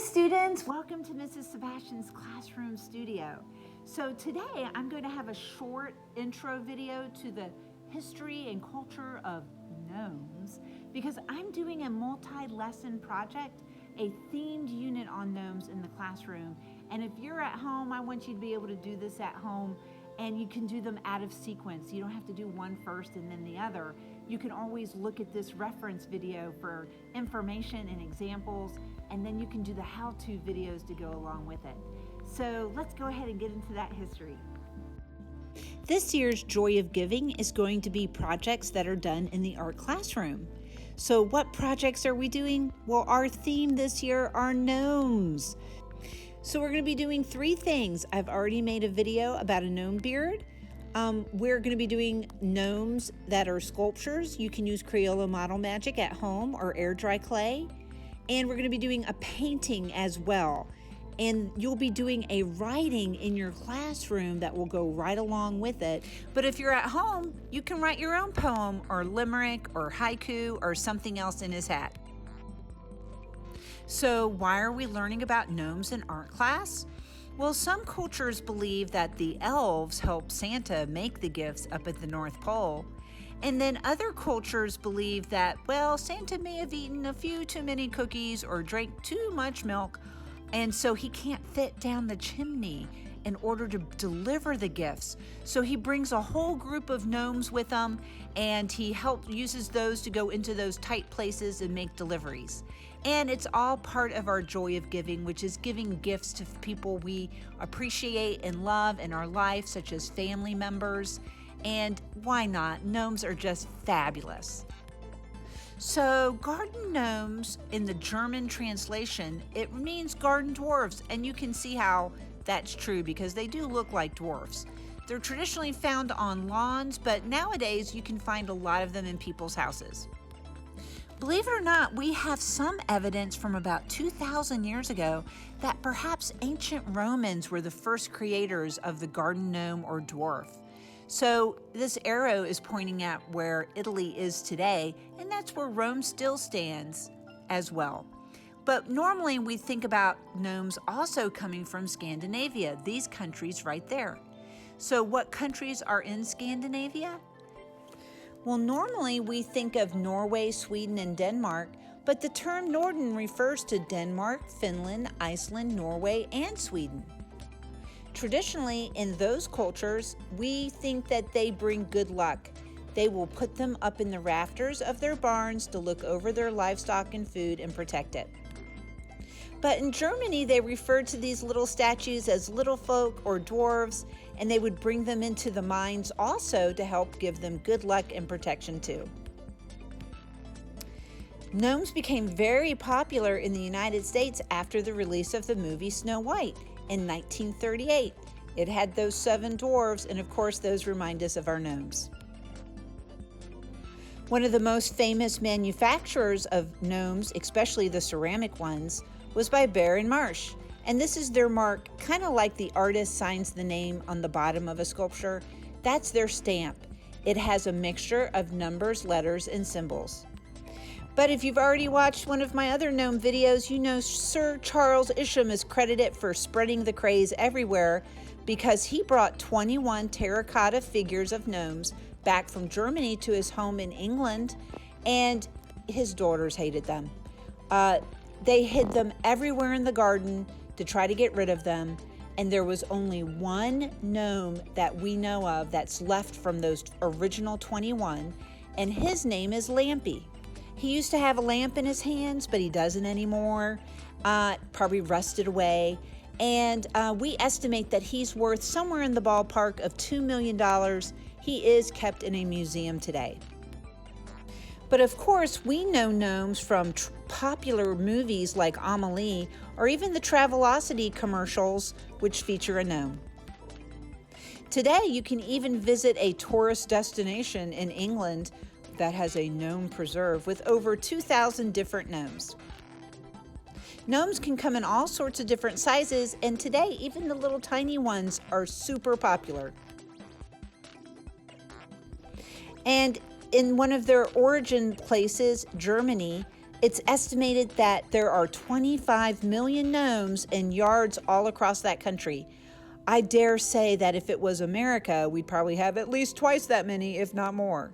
students, welcome to Mrs. Sebastian's classroom studio. So today I'm going to have a short intro video to the history and culture of gnomes because I'm doing a multi-lesson project, a themed unit on gnomes in the classroom. And if you're at home, I want you to be able to do this at home, and you can do them out of sequence. You don't have to do one first and then the other. You can always look at this reference video for information and examples, and then you can do the how-to videos to go along with it. So let's go ahead and get into that history. This year's Joy of Giving is going to be projects that are done in the art classroom. So what projects are we doing? Well, our theme this year are gnomes. So we're going to be doing three things. I've already made a video about a gnome beard. We're going to be doing gnomes that are sculptures. You can use Crayola Model Magic at home or air dry clay. And we're going to be doing a painting as well. And you'll be doing a writing in your classroom that will go right along with it. But if you're at home, you can write your own poem or limerick or haiku or something else in his hat. So why are we learning about gnomes in art class? Well, some cultures believe that the elves help Santa make the gifts up at the North Pole. And then other cultures believe that, well, Santa may have eaten a few too many cookies or drank too much milk, and so he can't fit down the chimney in order to deliver the gifts. So he brings a whole group of gnomes with him, and he uses those to go into those tight places and make deliveries. And it's all part of our Joy of Giving, which is giving gifts to people we appreciate and love in our life, such as family members. And why not? Gnomes are just fabulous. So garden gnomes, in the German translation, it means garden dwarfs, and you can see how that's true because they do look like dwarfs. They're traditionally found on lawns, but nowadays you can find a lot of them in people's houses. Believe it or not, we have some evidence from about 2,000 years ago that perhaps ancient Romans were the first creators of the garden gnome or dwarf. So this arrow is pointing at where Italy is today, and that's where Rome still stands as well. But normally we think about gnomes also coming from Scandinavia, these countries right there. So what countries are in Scandinavia? Well, normally we think of Norway, Sweden, and Denmark, but the term Norden refers to Denmark, Finland, Iceland, Norway, and Sweden. Traditionally, in those cultures, we think that they bring good luck. They will put them up in the rafters of their barns to look over their livestock and food and protect it. But in Germany, they referred to these little statues as little folk or dwarves, and they would bring them into the mines also to help give them good luck and protection too. Gnomes became very popular in the United States after the release of the movie Snow White in 1938. It had those 7 dwarves, and of course those remind us of our gnomes. One of the most famous manufacturers of gnomes, especially the ceramic ones, was by Bear and Marsh. And this is their mark, kind of like the artist signs the name on the bottom of a sculpture. That's their stamp. It has a mixture of numbers, letters, and symbols. But if you've already watched one of my other gnome videos, you know Sir Charles Isham is credited for spreading the craze everywhere because he brought 21 terracotta figures of gnomes back from Germany to his home in England, and his daughters hated them. They hid them everywhere in the garden to try to get rid of them, and there was only one gnome that we know of that's left from those original 21, and his name is Lampy. He used to have a lamp in his hands, but he doesn't anymore. Probably rusted away. And we estimate that he's worth somewhere in the ballpark of $2 million. He is kept in a museum today. But of course, we know gnomes from popular movies like Amelie, or even the Travelocity commercials, which feature a gnome. Today, you can even visit a tourist destination in England that has a gnome preserve with over 2,000 different gnomes. Gnomes can come in all sorts of different sizes, and today even the little tiny ones are super popular. And in one of their origin places, Germany, It's estimated that there are 25 million gnomes in yards all across that country. I dare say that if it was America, we'd probably have at least twice that many, if not more.